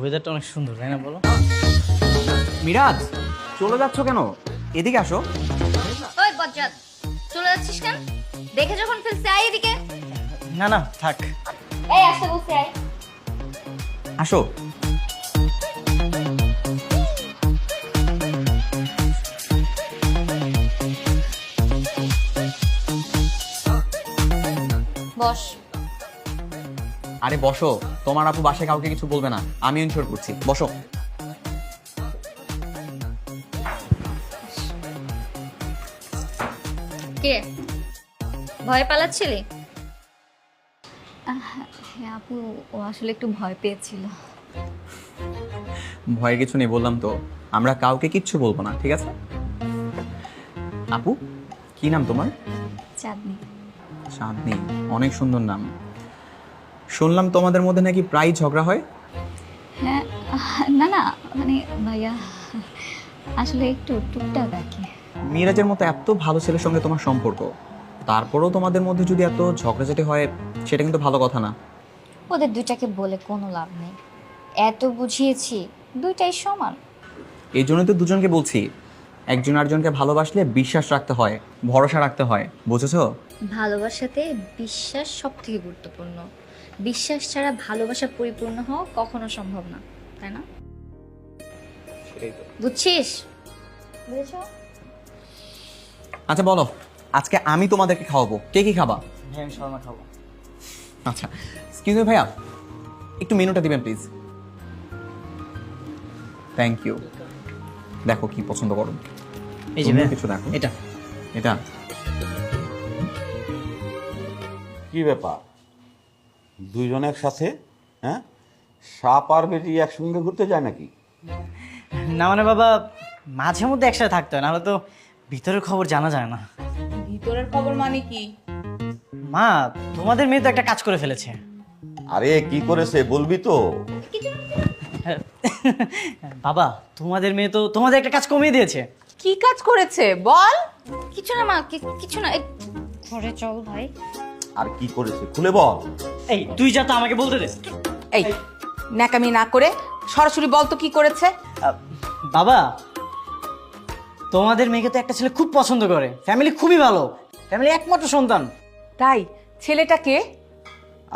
ওয়েদারটা অনেক সুন্দর তাই না বলো? মিরাজ চলে যাচ্ছ কেন? এদিকে আসো। ওই বজ্জাত, চলে যাচ্ছিস কেন? দেখে যখন ফেলছে আয় এদিকে। না না থাক। এই আসতে বলছি আয়। আসো। বস। আরে বসো, তোমার আপু বাসায় কাউকে কিছু বলবে না, আমি ইনশোর করছি। বসো। কে ভয় পালাচ্ছিলি? হ্যাঁ আপু, ও আসলে একটু ভয় পেয়েছিল। ভয়ের কিছু নেই, বললাম তো আমরা কাউকে কিচ্ছু বলবো না, ঠিক আছে? আপু কি নাম তোমার? চাঁদনি। চাঁদনি, অনেক সুন্দর নাম। শুনলাম তোমাদের মধ্যে নাকি প্রায় ঝগড়া হয়। হ্যাঁ, না না মানে ভাইয়া আসলে একটু টুকটাক আর কি। মিরাজের মতো এত ভালো ছেলের সঙ্গে তোমার সম্পর্ক, তারপরেও তোমাদের মধ্যে যদি এত ঝগড়াঝাটি হয়, সেটা কিন্তু ভালো কথা না। ওদের দুইটাকে বলে কোনো লাভ নেই, এত বুঝিয়েছি, দুইটাই সমান। এই জন্যই তো দুজনকে বলছি, একজন আরেকজনকে ভালোবাসলে বিশ্বাস রাখতে হয়, ভরসা রাখতে হয়, বুঝেছো? ভালোবাসাতে বিশ্বাস সব থেকে গুরুত্বপূর্ণ। বিশ্বাস ছাড়া ভালোবাসা পরিপূর্ণ হওয়া কখনো সম্ভব না, তাই না? বুঝছিস? বুঝেছো? আচ্ছা বলো, আজকে আমি তোমাদেরকে খাওয়াবো, কে কি খাবা? হ্যাঁ আমি শর্মা খাবো। আচ্ছা এক্সকিউজ মি ভাইয়া, একটু মেনুটা দিবেন প্লিজ। Thank you. দেখো কি পছন্দ করো। এই যে তুমিও ভাইয়া, কিছু দেখো। এটা এটা কি ব্যাপার, দুইজন একসাথে? হ্যাঁ, সাপ আর বেটি একসঙ্গে ঘুরতে যায় নাকি? না মানে বাবা, মাঝে মধ্যে একসাথে থাকতে হয়, নাহলে তো ভিতরের খবর জানা যায় না। ভিতরের খবর মানে কি? মা, তোমাদের মেয়ে তো একটা কাজ করে ফেলেছে। আরে কি করেছে বলবি তো? বাবা, তোমাদের মেয়ে তো তোমাদের একটা কাজ কমিয়ে দিয়েছে। কি কাজ করেছে বল? কিছু না মা, কিছু না। এই, ঘরে চল ভাই। আর কি করেছে খুলে বল। এই তুই যা তো আমাকে বলতে দে। এই ন্যাকামি না করে সরাসরি বল তো কি করেছে? বাবা, তোমাদের মেয়েকে তো একটা ছেলে খুব পছন্দ করে, ফ্যামিলি খুবই ভালো, ফ্যামিলি একমাত্র সন্তান। তাই ছেলেটা কে?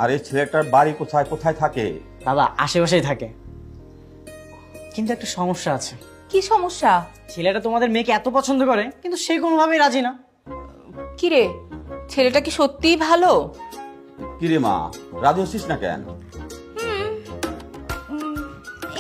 আরে ছেলেটার বাড়ি কোথায় কোথায় থাকে? বাবা আশেপাশেই থাকে, কিন্তু একটা সমস্যা আছে। কি সমস্যা? ছেলেটা তোমাদের মেয়েকে এত পছন্দ করে, কিন্তু সে কোনোভাবেই রাজি না। কি রে, ছেলেটা কি সত্যিই ভালো? কিরে মা, রাজি হচ্ছিস না কেন?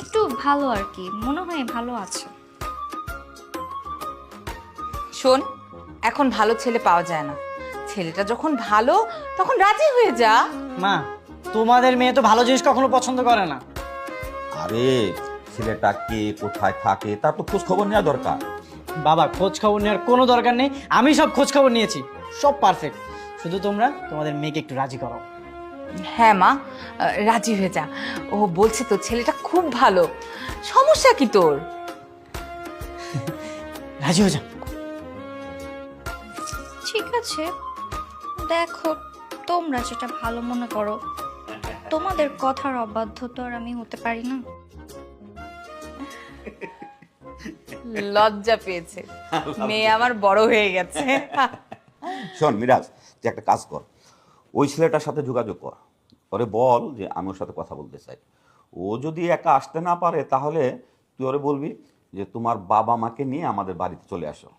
একটু ভালো আর কি, মনে হয় ভালো আছে। শোন, এখন ভালো ছেলে পাওয়া যায় না। ছেলেটা যখন ভালো তখন রাজি হয়ে যা। মা, তোমাদের মেয়ে তো ভালো জিনিস কখনো পছন্দ করে না। আরে ছেলেটা কে কোথায় থাকে তার তো খোঁজ খবর নেওয়া দরকার। বাবা, খোঁজ খবর নেওয়ার কোনো দরকার নেই, আমি সব খোঁজ খবর নিয়েছি, সব পারফেক্ট। শুধু তোমরা তোমাদের মেয়েকে একটু রাজি করো। হ্যাঁ মা, রাজি হয়ে যা। ও বলছে তো ছেলেটা খুব ভালো, সমস্যা কি তোর? রাজি হয়ে যাও। ঠিক আছে, দেখো তোমরা যেটা ভালো মনে করো। তোমাদের কথার অবাধ্য তো আর আমি হতে পারি না। লজ্জা পেয়েছে, মেয়ে আমার বড় হয়ে গেছে। শোন মিরাজ, তুই একটা কাজ কর, ওই ছেলেটার সাথে যোগাযোগ কর, ওরে বল যে আমি ওর সাথে কথা বলতে চাই। ও যদি একা আসতে না পারে তাহলে তুই ওরে বলবি যে তোমার বাবা মাকে নিয়ে আমাদের বাড়িতে চলে আসো।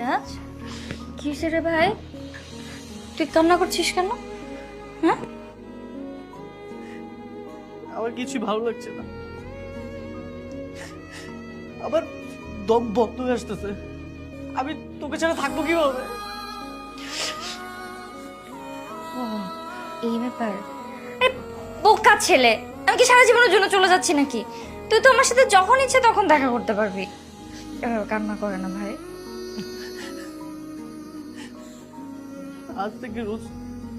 মিরাজ কি হয়েছে রে ভাই, তুই কান্না করছিস কেন? হ্যাঁ, আমার কিছুই ভালো লাগছে না, আবার দম বন্ধ হয়ে আসতেছে। আমি তোকে ছাড়া থাকবো কিভাবে? ও এই ব্যাপার। আরে বোকা ছেলে, আমি কি সারা জীবনের জন্য চলে যাচ্ছি নাকি? তুই তো আমার সাথে যখন ইচ্ছে তখন দেখা করতে পারবি। এভাবে কান্না করে না ভাই। আজ থেকে রোজ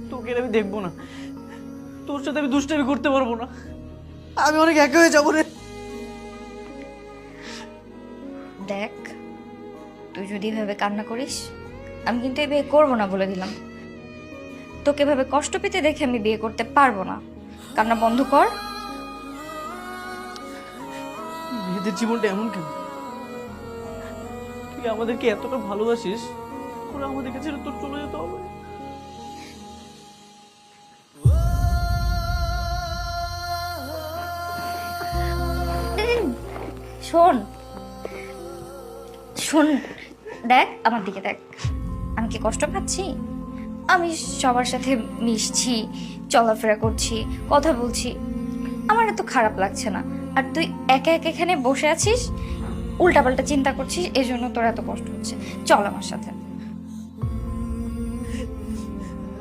তোকে আর আমি দেখবো না, তোর সাথে আমি দুষ্টামি করতে পারবো না, আমি অনেক একা হয়ে যাবো রে। দেখ, তুই যদি এভাবে কান্না করিস, আমি কিন্তু এই বিয়ে করবো না বলে দিলাম। তোকে এভাবে কষ্ট পেতে দেখে আমি বিয়ে করতে পারবো না। কান্না বন্ধ কর। মেয়েদের জীবনটা এমন কেন? তুই আমাদেরকে এতটা ভালোবাসিস, ওরা আমাদেরকে ছেড়ে তোর চলে যেতে হবে? শোন শোন, দেখ আমার দিকে দেখ, আমি কি কষ্ট পাচ্ছি? আমি সবার সাথে মিশছি, চলাফেরা করছি, কথা বলছি, আমার এত খারাপ লাগছে না। আর তুই একা একা এখানে বসে আছিস, উল্টাপাল্টা চিন্তা করছিস, এই জন্য তোর এত কষ্ট হচ্ছে। চল আমার সাথে।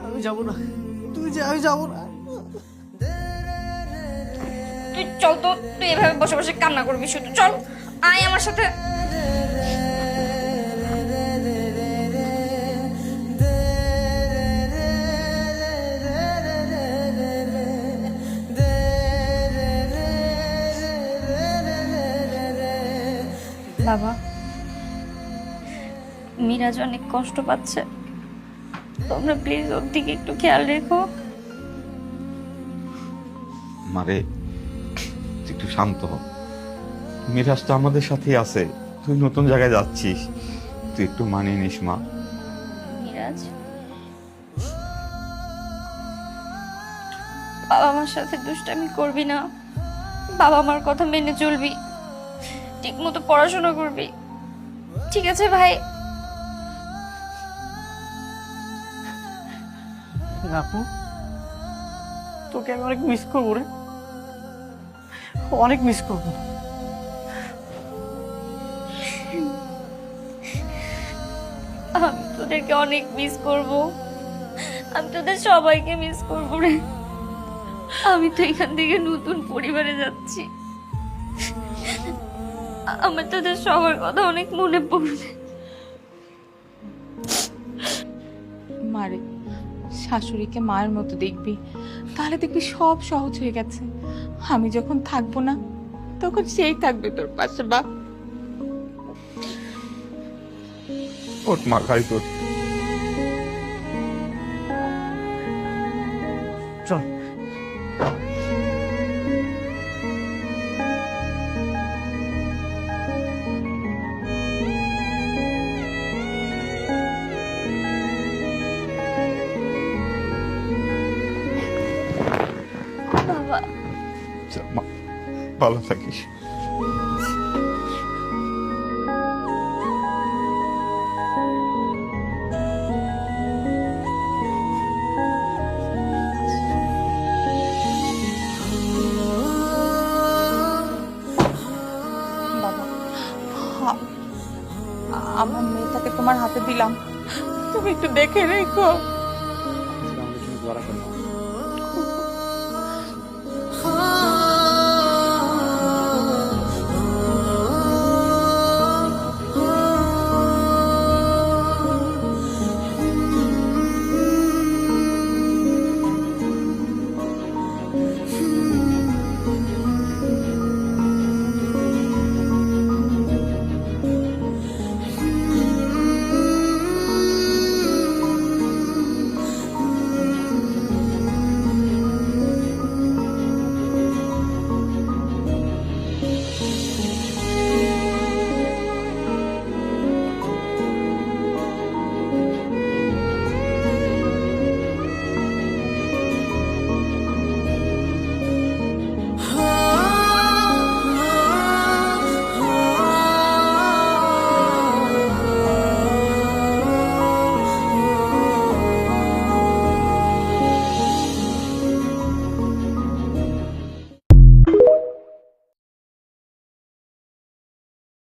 আমি যাবো না, তুই যে, আমি যাবো না। তুই চল তো, তুই এভাবে বসে বসে কান্না করবি শুধু, চল আয় আমার সাথে। বাবা, মিরাজ অনেক কষ্ট পাচ্ছে, তোমরা প্লিজ ওর দিকে একটু খেয়াল রেখো। মারে, তুই একটু শান্ত হ। মিরাজ তো আমাদের সাথেই আছে, তুই নতুন জায়গায় যাচ্ছিস, তুই একটু মানিয়ে নিস মা। মিরাজ, বাবা আমার সাথে দুষ্টামি করবি না, বাবা আমার কথা মেনে চলবি, ঠিক মতো পড়াশোনা করবি, ঠিক আছে ভাই? আপু, তোকে আমি অনেক মিস করবো রে, অনেক মিস করবো। আমি তোদেরকে অনেক মিস করব, আমি তোদের সবাইকে মিস করবো রে। আমি তো এখান থেকে নতুন পরিবারে যাচ্ছি, আমার তোদের সবার কথা অনেক মনে পড়বে। মারে, শাশুড়িকে মায়ের মতো দেখবি, তাহলে দেখবি সব সহজ হয়ে গেছে। আমি যখন থাকবো না, তখন সেই থাকবে তোর পাশে। বাপ, ওঠ মা, গাড়ি তোর। চল। বাবা, চল মা, ভালো থাকিস। বাবা, আমার মেয়েটাকে তোমার হাতে দিলাম, তুমি একটু দেখে রেখো। আমাদের জন্য দোয়া রাখবেন।